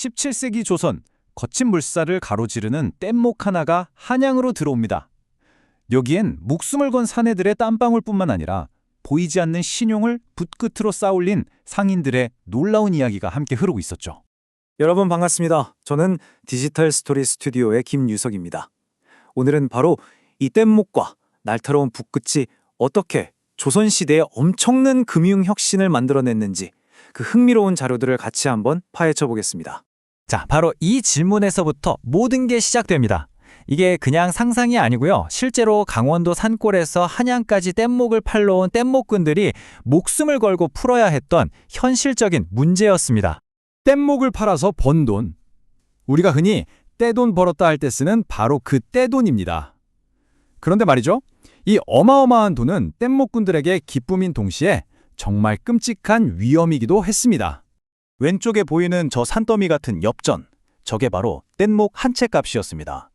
17세기 조선, 거친 물살을 가로지르는 뗏목 하나가 한양으로 들어옵니다. 여기엔 목숨을 건 사내들의 땀방울뿐만 아니라 보이지 않는 신용을 붓끝으로 쌓아올린 상인들의 놀라운 이야기가 함께 흐르고 있었죠. 여러분 반갑습니다. 저는 디지털 스토리 스튜디오의 김유석입니다. 오늘은 바로 이 뗏목과 날카로운 붓끝이 어떻게 조선시대에 엄청난 금융혁신을 만들어냈는지 그 흥미로운 자료들을 같이 한번 파헤쳐 보겠습니다. 자, 바로 이 질문에서부터 모든 게 시작됩니다. 이게 그냥 상상이 아니고요. 실제로 강원도 산골에서 한양까지 뗏목을 팔러 온 뗏목꾼들이 목숨을 걸고 풀어야 했던 현실적인 문제였습니다. 뗏목을 팔아서 번 돈. 우리가 흔히 떼돈 벌었다 할 때 쓰는 바로 그 떼돈입니다. 그런데 말이죠. 이 어마어마한 돈은 뗏목꾼들에게 기쁨인 동시에 정말 끔찍한 위험이기도 했습니다. 왼쪽에 보이는 저 산더미 같은 엽전, 저게 바로 뗏목 한 채 값이었습니다.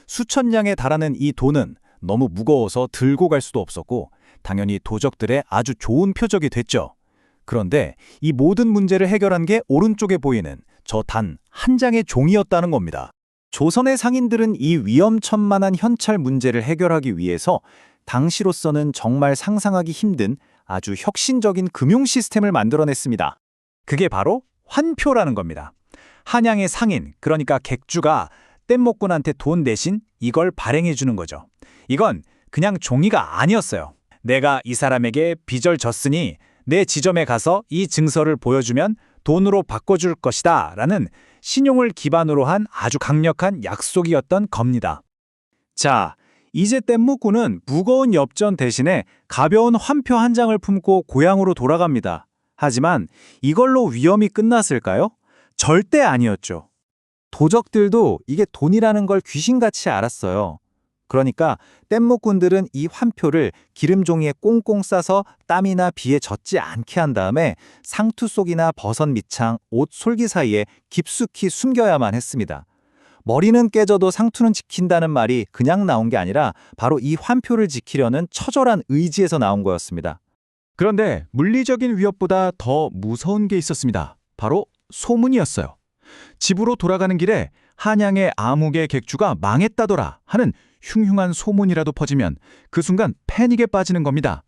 수천 냥에 달하는 이 돈은 너무 무거워서 들고 갈 수도 없었고 당연히 도적들의 아주 좋은 표적이 됐죠. 그런데 이 모든 문제를 해결한 게 오른쪽에 보이는 저 단 한 장의 종이였다는 겁니다. 조선의 상인들은 이 위험천만한 현찰 문제를 해결하기 위해서 당시로서는 정말 상상하기 힘든 아주 혁신적인 금융 시스템을 만들어냈습니다. 그게 바로 환표라는 겁니다. 한양의 상인, 그러니까 객주가 뗏목꾼한테 돈 대신 이걸 발행해 주는 거죠. 이건 그냥 종이가 아니었어요. 내가 이 사람에게 빚을 졌으니 내 지점에 가서 이 증서를 보여주면 돈으로 바꿔줄 것이다 라는 신용을 기반으로 한 아주 강력한 약속이었던 겁니다. 자, 이제 뗏목꾼은 무거운 엽전 대신에 가벼운 환표 한 장을 품고 고향으로 돌아갑니다. 하지만 이걸로 위험이 끝났을까요? 절대 아니었죠. 도적들도 이게 돈이라는 걸 귀신같이 알았어요. 그러니까 뗏목꾼들은 이 환표를 기름종이에 꽁꽁 싸서 땀이나 비에 젖지 않게 한 다음에 상투 속이나 버섯 밑창, 옷 솔기 사이에 깊숙이 숨겨야만 했습니다. 머리는 깨져도 상투는 지킨다는 말이 그냥 나온 게 아니라 바로 이 환표를 지키려는 처절한 의지에서 나온 거였습니다. 그런데 물리적인 위협보다 더 무서운 게 있었습니다. 바로 소문이었어요. 집으로 돌아가는 길에 한양의 암흑의 객주가 망했다더라 하는 흉흉한 소문이라도 퍼지면 그 순간 패닉에 빠지는 겁니다.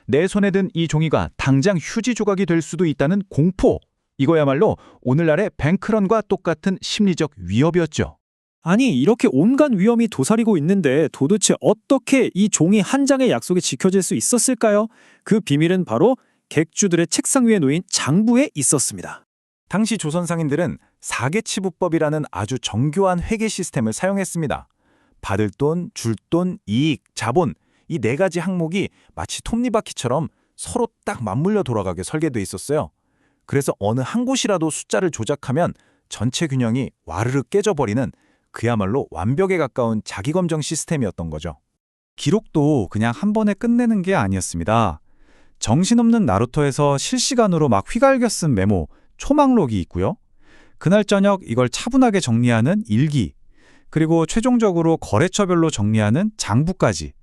내 손에 든 이 종이가 당장 휴지 조각이 될 수도 있다는 공포. 이거야말로 오늘날의 뱅크런과 똑같은 심리적 위협이었죠. 아니, 이렇게 온갖 위험이 도사리고 있는데 도대체 어떻게 이 종이 한 장의 약속이 지켜질 수 있었을까요? 그 비밀은 바로 객주들의 책상 위에 놓인 장부에 있었습니다. 당시 조선 상인들은 사개치부법이라는 아주 정교한 회계 시스템을 사용했습니다. 받을 돈, 줄 돈, 이익, 자본, 이 네 가지 항목이 마치 톱니바퀴처럼 서로 딱 맞물려 돌아가게 설계돼 있었어요. 그래서 어느 한 곳이라도 숫자를 조작하면 전체 균형이 와르르 깨져버리는 그야말로 완벽에 가까운 자기검정 시스템이었던 거죠. 기록도 그냥 한 번에 끝내는 게 아니었습니다. 정신없는 나루토에서 실시간으로 막 휘갈겨 쓴 메모, 초막록이 있고요. 그날 저녁 이걸 차분하게 정리하는 일기, 그리고 최종적으로 거래처별로 정리하는 장부까지.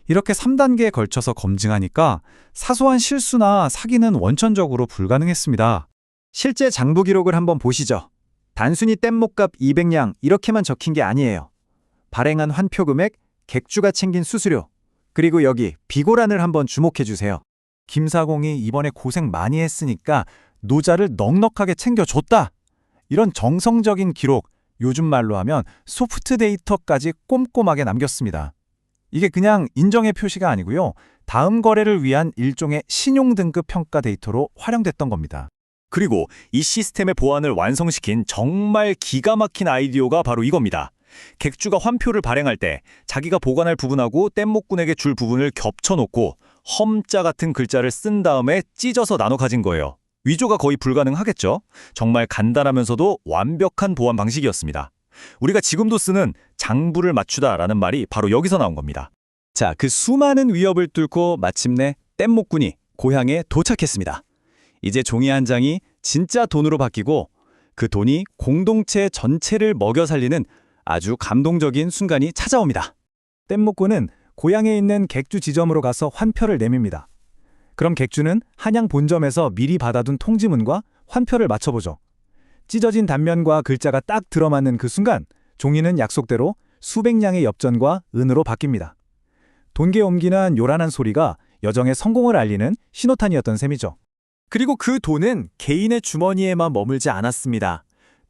이렇게 3단계에 걸쳐서 검증하니까 사소한 실수나 사기는 원천적으로 불가능했습니다. 실제 장부 기록을 한번 보시죠. 단순히 뗏목값 200냥 이렇게만 적힌 게 아니에요. 발행한 환표 금액, 객주가 챙긴 수수료, 그리고 여기 비고란을 한번 주목해 주세요. 김사공이 이번에 고생 많이 했으니까 노자를 넉넉하게 챙겨줬다. 이런 정성적인 기록, 요즘 말로 하면 소프트 데이터까지 꼼꼼하게 남겼습니다. 이게 그냥 인정의 표시가 아니고요. 다음 거래를 위한 일종의 신용등급 평가 데이터로 활용됐던 겁니다. 그리고 이 시스템의 보안을 완성시킨 정말 기가 막힌 아이디어가 바로 이겁니다. 객주가 환표를 발행할 때 자기가 보관할 부분하고 뗏목꾼에게 줄 부분을 겹쳐놓고 험자 같은 글자를 쓴 다음에 찢어서 나눠 가진 거예요. 위조가 거의 불가능하겠죠? 정말 간단하면서도 완벽한 보안 방식이었습니다. 우리가 지금도 쓰는 장부를 맞추다라는 말이 바로 여기서 나온 겁니다. 자, 그 수많은 위협을 뚫고 마침내 뗏목꾼이 고향에 도착했습니다. 이제 종이 한 장이 진짜 돈으로 바뀌고 그 돈이 공동체 전체를 먹여 살리는 아주 감동적인 순간이 찾아옵니다. 뗏목꾼은 고향에 있는 객주 지점으로 가서 환표를 내밉니다. 그럼 객주는 한양 본점에서 미리 받아둔 통지문과 환표를 맞춰보죠. 찢어진 단면과 글자가 딱 들어맞는 그 순간 종이는 약속대로 수백 냥의 엽전과 은으로 바뀝니다. 돈게 옮기는 요란한 소리가 여정의 성공을 알리는 신호탄이었던 셈이죠. 그리고 그 돈은 개인의 주머니에만 머물지 않았습니다.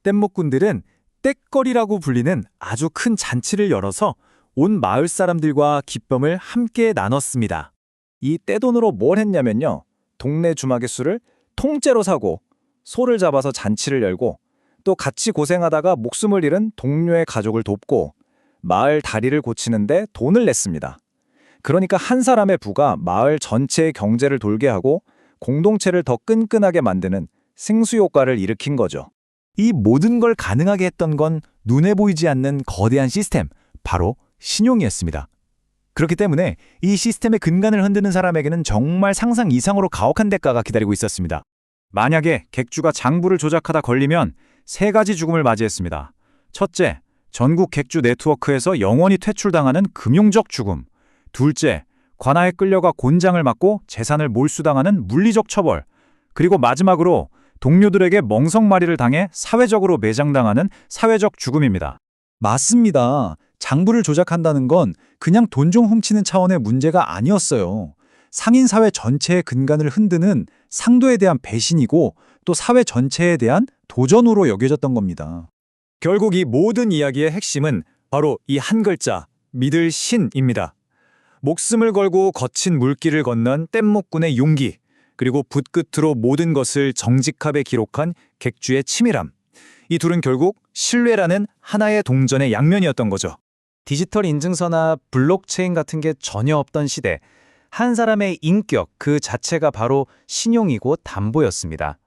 뗏목꾼들은 뗏거리라고 불리는 아주 큰 잔치를 열어서 온 마을 사람들과 기쁨을 함께 나눴습니다. 이 떼돈으로 뭘 했냐면요. 동네 주막의 술을 통째로 사고 소를 잡아서 잔치를 열고 또 같이 고생하다가 목숨을 잃은 동료의 가족을 돕고 마을 다리를 고치는데 돈을 냈습니다. 그러니까 한 사람의 부가 마을 전체의 경제를 돌게 하고 공동체를 더 끈끈하게 만드는 생수효과를 일으킨 거죠. 이 모든 걸 가능하게 했던 건 눈에 보이지 않는 거대한 시스템, 바로 신용이었습니다. 그렇기 때문에 이 시스템의 근간을 흔드는 사람에게는 정말 상상 이상으로 가혹한 대가가 기다리고 있었습니다. 만약에 객주가 장부를 조작하다 걸리면 세 가지 죽음을 맞이했습니다. 첫째, 전국 객주 네트워크에서 영원히 퇴출당하는 금융적 죽음. 둘째, 관아에 끌려가 곤장을 맞고 재산을 몰수당하는 물리적 처벌. 그리고 마지막으로 동료들에게 멍석마리를 당해 사회적으로 매장당하는 사회적 죽음입니다. 맞습니다. 장부를 조작한다는 건 그냥 돈 좀 훔치는 차원의 문제가 아니었어요. 상인사회 전체의 근간을 흔드는 상도에 대한 배신이고 또 사회 전체에 대한 도전으로 여겨졌던 겁니다. 결국 이 모든 이야기의 핵심은 바로 이 한 글자, 믿을 신입니다. 목숨을 걸고 거친 물길을 건넌 뗏목꾼의 용기, 그리고 붓끝으로 모든 것을 정직하게 기록한 객주의 치밀함. 이 둘은 결국 신뢰라는 하나의 동전의 양면이었던 거죠. 디지털 인증서나 블록체인 같은 게 전혀 없던 시대, 한 사람의 인격 그 자체가 바로 신용이고 담보였습니다.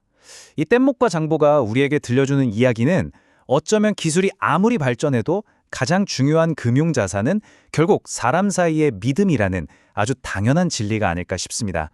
이 뗏목과 장보가 우리에게 들려주는 이야기는 어쩌면 기술이 아무리 발전해도 가장 중요한 금융자산은 결국 사람 사이의 믿음이라는 아주 당연한 진리가 아닐까 싶습니다.